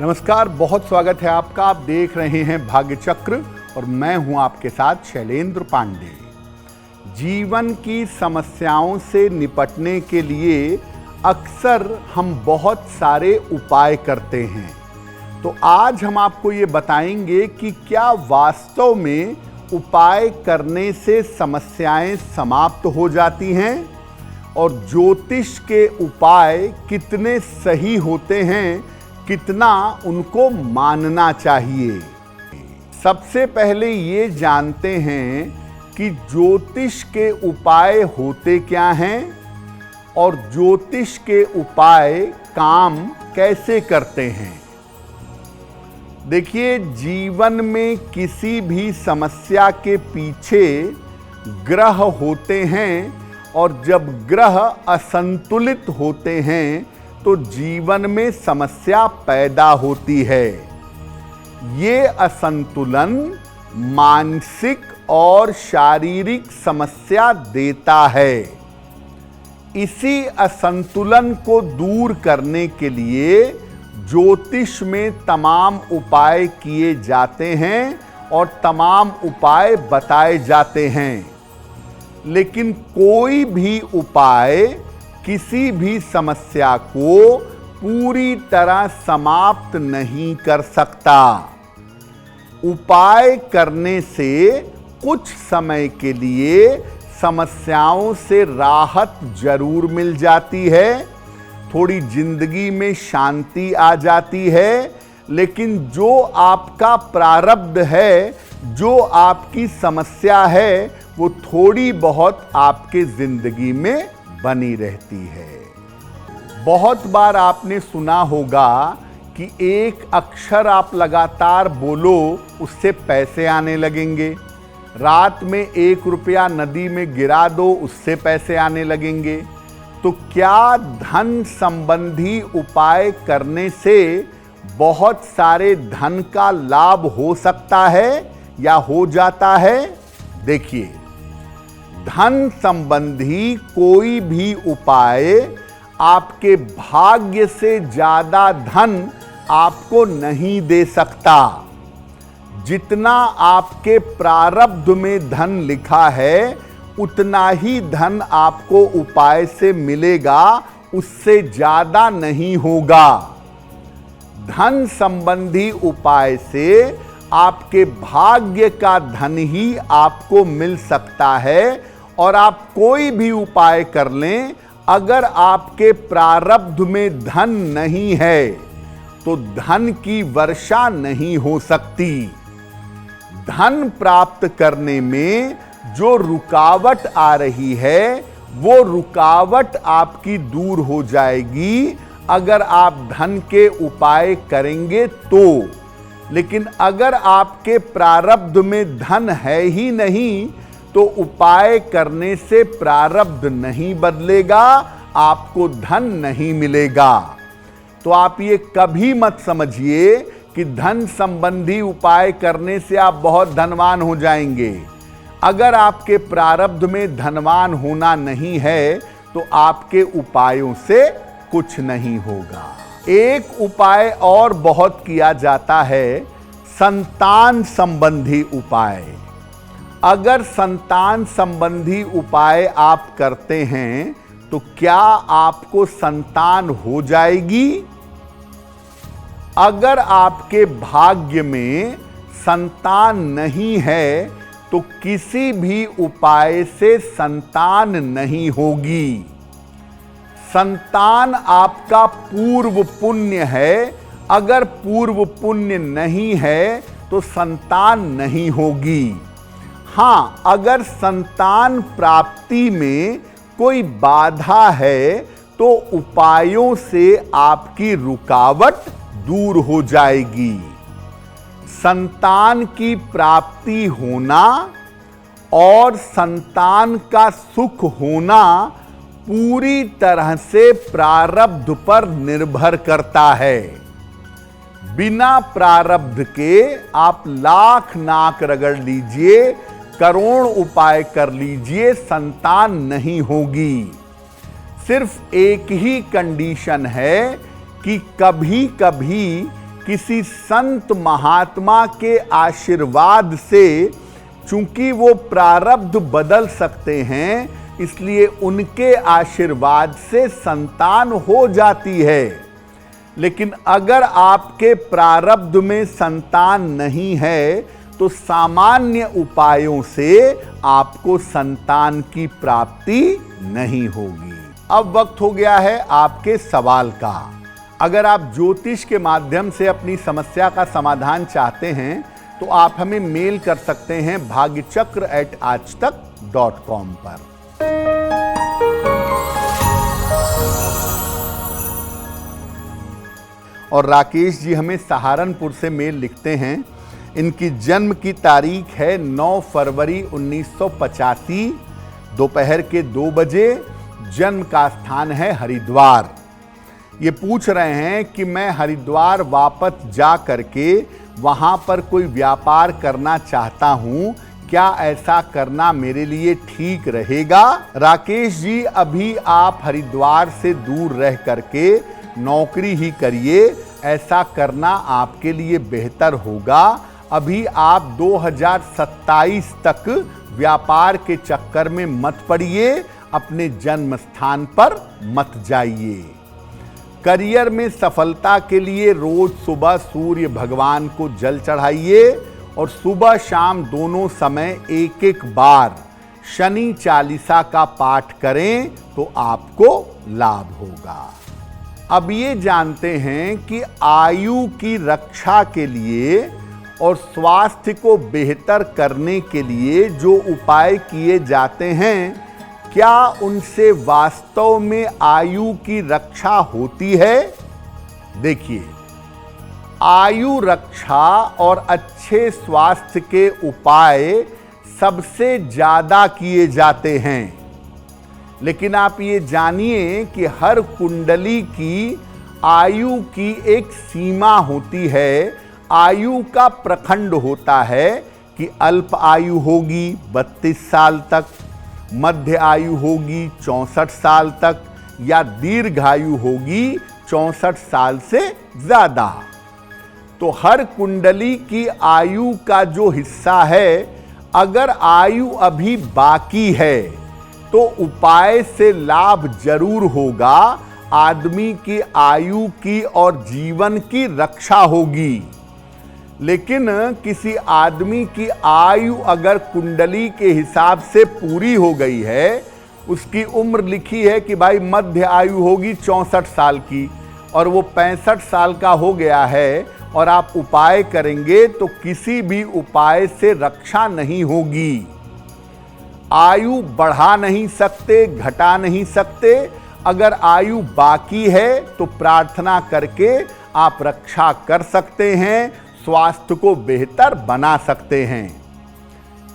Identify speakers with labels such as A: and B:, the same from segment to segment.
A: नमस्कार, बहुत स्वागत है आपका। आप देख रहे हैं भाग्य चक्र और मैं हूं आपके साथ शैलेंद्र पांडे। जीवन की समस्याओं से निपटने के लिए अक्सर हम बहुत सारे उपाय करते हैं। तो आज हम आपको ये बताएंगे कि क्या वास्तव में उपाय करने से समस्याएं समाप्त हो जाती हैं और ज्योतिष के उपाय कितने सही होते हैं, कितना उनको मानना चाहिए। सबसे पहले ये जानते हैं कि ज्योतिष के उपाय होते क्या हैं और ज्योतिष के उपाय काम कैसे करते हैं। देखिए, जीवन में किसी भी समस्या के पीछे ग्रह होते हैं और जब ग्रह असंतुलित होते हैं तो जीवन में समस्या पैदा होती है। ये असंतुलन मानसिक और शारीरिक समस्या देता है। इसी असंतुलन को दूर करने के लिए ज्योतिष में तमाम उपाय किए जाते हैं और तमाम उपाय बताए जाते हैं। लेकिन कोई भी उपाय किसी भी समस्या को पूरी तरह समाप्त नहीं कर सकता। उपाय करने से कुछ समय के लिए समस्याओं से राहत जरूर मिल जाती है, थोड़ी जिंदगी में शांति आ जाती है, लेकिन जो आपका प्रारब्ध है, जो आपकी समस्या है, वो थोड़ी बहुत आपके जिंदगी में बनी रहती है। बहुत बार आपने सुना होगा कि एक अक्षर आप लगातार बोलो, उससे पैसे आने लगेंगे। रात में 1 रुपया नदी में गिरा दो, उससे पैसे आने लगेंगे। तो क्या धन संबंधी उपाय करने से बहुत सारे धन का लाभ हो सकता है या हो जाता है? देखिए, धन संबंधी कोई भी उपाय आपके भाग्य से ज्यादा धन आपको नहीं दे सकता। जितना आपके प्रारब्ध में धन लिखा है, उतना ही धन आपको उपाय से मिलेगा, उससे ज्यादा नहीं होगा। धन संबंधी उपाय से आपके भाग्य का धन ही आपको मिल सकता है और आप कोई भी उपाय कर लें, अगर आपके प्रारब्ध में धन नहीं है तो धन की वर्षा नहीं हो सकती। धन प्राप्त करने में जो रुकावट आ रही है, वो रुकावट आपकी दूर हो जाएगी अगर आप धन के उपाय करेंगे तो। लेकिन अगर आपके प्रारब्ध में धन है ही नहीं तो उपाय करने से प्रारब्ध नहीं बदलेगा, आपको धन नहीं मिलेगा। तो आप ये कभी मत समझिए कि धन संबंधी उपाय करने से आप बहुत धनवान हो जाएंगे। अगर आपके प्रारब्ध में धनवान होना नहीं है तो आपके उपायों से कुछ नहीं होगा। एक उपाय और बहुत किया जाता है, संतान संबंधी उपाय। अगर संतान संबंधी उपाय आप करते हैं तो क्या आपको संतान हो जाएगी? अगर आपके भाग्य में संतान नहीं है तो किसी भी उपाय से संतान नहीं होगी। संतान आपका पूर्व पुण्य है। अगर पूर्व पुण्य नहीं है तो संतान नहीं होगी। हाँ, अगर संतान प्राप्ति में कोई बाधा है तो उपायों से आपकी रुकावट दूर हो जाएगी। संतान की प्राप्ति होना और संतान का सुख होना पूरी तरह से प्रारब्ध पर निर्भर करता है। बिना प्रारब्ध के आप लाख नाक रगड़ लीजिए, करोड़ उपाय कर लीजिए, संतान नहीं होगी। सिर्फ एक ही कंडीशन है कि कभी कभी किसी संत महात्मा के आशीर्वाद से, चूंकि वो प्रारब्ध बदल सकते हैं, इसलिए उनके आशीर्वाद से संतान हो जाती है। लेकिन अगर आपके प्रारब्ध में संतान नहीं है तो सामान्य उपायों से आपको संतान की प्राप्ति नहीं होगी। अब वक्त हो गया है आपके सवाल का। अगर आप ज्योतिष के माध्यम से अपनी समस्या का समाधान चाहते हैं तो आप हमें मेल कर सकते हैं bhagyachakra@aajtak.com पर। और राकेश जी हमें सहारनपुर से मेल लिखते हैं। इनकी जन्म की तारीख है 9 फरवरी 1985, दोपहर के 2 बजे। जन्म का स्थान है हरिद्वार। ये पूछ रहे हैं कि मैं हरिद्वार वापस जा करके वहाँ पर कोई व्यापार करना चाहता हूँ, क्या ऐसा करना मेरे लिए ठीक रहेगा? राकेश जी, अभी आप हरिद्वार से दूर रह करके नौकरी ही करिए, ऐसा करना आपके लिए बेहतर होगा। अभी आप 2027 तक व्यापार के चक्कर में मत पड़िए, अपने जन्म स्थान पर मत जाइए। करियर में सफलता के लिए रोज सुबह सूर्य भगवान को जल चढ़ाइए और सुबह शाम दोनों समय एक एक बार शनि चालीसा का पाठ करें तो आपको लाभ होगा। अब ये जानते हैं कि आयु की रक्षा के लिए और स्वास्थ्य को बेहतर करने के लिए जो उपाय किए जाते हैं, क्या उनसे वास्तव में आयु की रक्षा होती है? देखिए, आयु रक्षा और अच्छे स्वास्थ्य के उपाय सबसे ज्यादा किए जाते हैं, लेकिन आप ये जानिए कि हर कुंडली की आयु की एक सीमा होती है। आयु का प्रखंड होता है कि अल्प आयु होगी 32 साल तक, मध्य आयु होगी 64 साल तक, या दीर्घायु होगी 64 साल से ज्यादा। तो हर कुंडली की आयु का जो हिस्सा है, अगर आयु अभी बाकी है तो उपाय से लाभ जरूर होगा। आदमी की आयु की और जीवन की रक्षा होगी। लेकिन किसी आदमी की आयु अगर कुंडली के हिसाब से पूरी हो गई है, उसकी उम्र लिखी है कि भाई मध्य आयु होगी 64 साल की, और वो 65 साल का हो गया है, और आप उपाय करेंगे तो किसी भी उपाय से रक्षा नहीं होगी। आयु बढ़ा नहीं सकते, घटा नहीं सकते। अगर आयु बाकी है तो प्रार्थना करके आप रक्षा कर सकते हैं, स्वास्थ्य को बेहतर बना सकते हैं।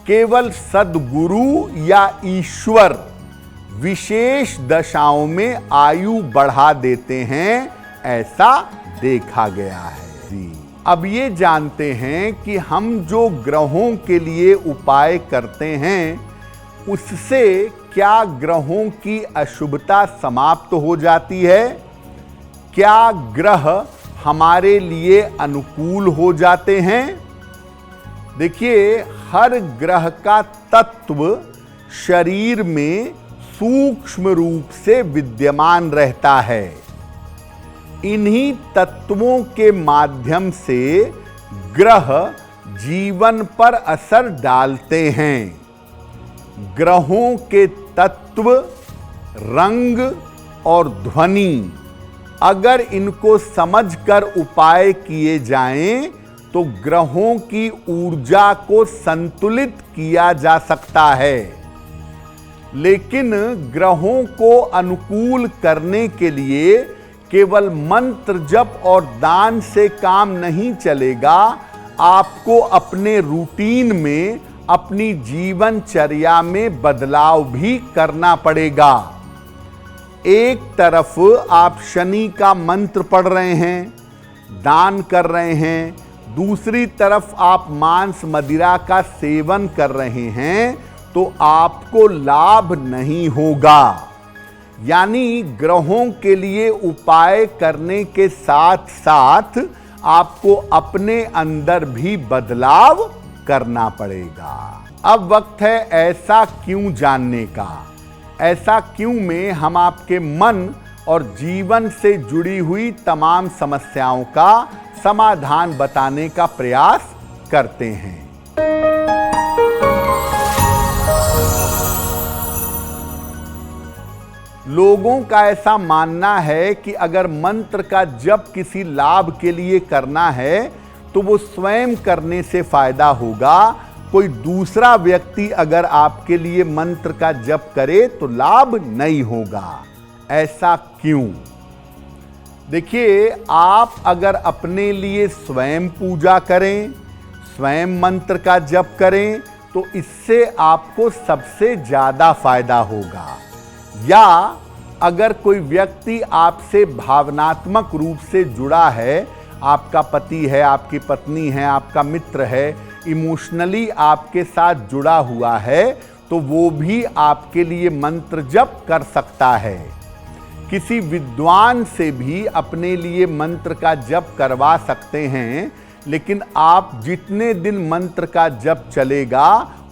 A: केवल सद्गुरु या ईश्वर विशेष दशाओं में आयु बढ़ा देते हैं, ऐसा देखा गया है। अब ये जानते हैं कि हम जो ग्रहों के लिए उपाय करते हैं, उससे क्या ग्रहों की अशुभता समाप्त हो जाती है? क्या ग्रह हमारे लिए अनुकूल हो जाते हैं? देखिए, हर ग्रह का तत्व शरीर में सूक्ष्म रूप से विद्यमान रहता है। इन्हीं तत्वों के माध्यम से ग्रह जीवन पर असर डालते हैं। ग्रहों के तत्व, रंग और ध्वनि, अगर इनको समझकर उपाय किए जाएं तो ग्रहों की ऊर्जा को संतुलित किया जा सकता है। लेकिन ग्रहों को अनुकूल करने के लिए केवल मंत्र जप और दान से काम नहीं चलेगा। आपको अपने रूटीन में, अपनी जीवनचर्या में बदलाव भी करना पड़ेगा। एक तरफ आप शनि का मंत्र पढ़ रहे हैं, दान कर रहे हैं, दूसरी तरफ आप मांस मदिरा का सेवन कर रहे हैं, तो आपको लाभ नहीं होगा। यानी ग्रहों के लिए उपाय करने के साथ साथ आपको अपने अंदर भी बदलाव करना पड़ेगा। अब वक्त है ऐसा क्यों जानने का। ऐसा क्यों में हम आपके मन और जीवन से जुड़ी हुई तमाम समस्याओं का समाधान बताने का प्रयास करते हैं। लोगों का ऐसा मानना है कि अगर मंत्र का जप किसी लाभ के लिए करना है तो वो स्वयं करने से फायदा होगा। कोई दूसरा व्यक्ति अगर आपके लिए मंत्र का जप करे तो लाभ नहीं होगा। ऐसा क्यों? देखिए, आप अगर अपने लिए स्वयं पूजा करें, स्वयं मंत्र का जप करें तो इससे आपको सबसे ज्यादा फायदा होगा। या अगर कोई व्यक्ति आपसे भावनात्मक रूप से जुड़ा है, आपका पति है, आपकी पत्नी है, आपका मित्र है, इमोशनली आपके साथ जुड़ा हुआ है, तो वो भी आपके लिए मंत्र जप कर सकता है। किसी विद्वान से भी अपने लिए मंत्र का जप करवा सकते हैं, लेकिन आप जितने दिन मंत्र का जप चलेगा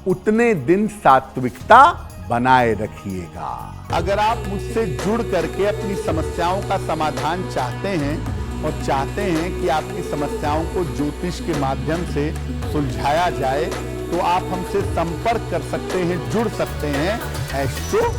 A: उतने दिन सात्विकता बनाए रखिएगा। अगर आप मुझसे जुड़ करके अपनी समस्याओं का समाधान चाहते हैं और चाहते हैं कि आपकी समस्याओं को ज्योतिष के माध्यम से सुलझाया जाए, तो आप हमसे संपर्क कर सकते हैं, जुड़ सकते हैं एस्ट्रो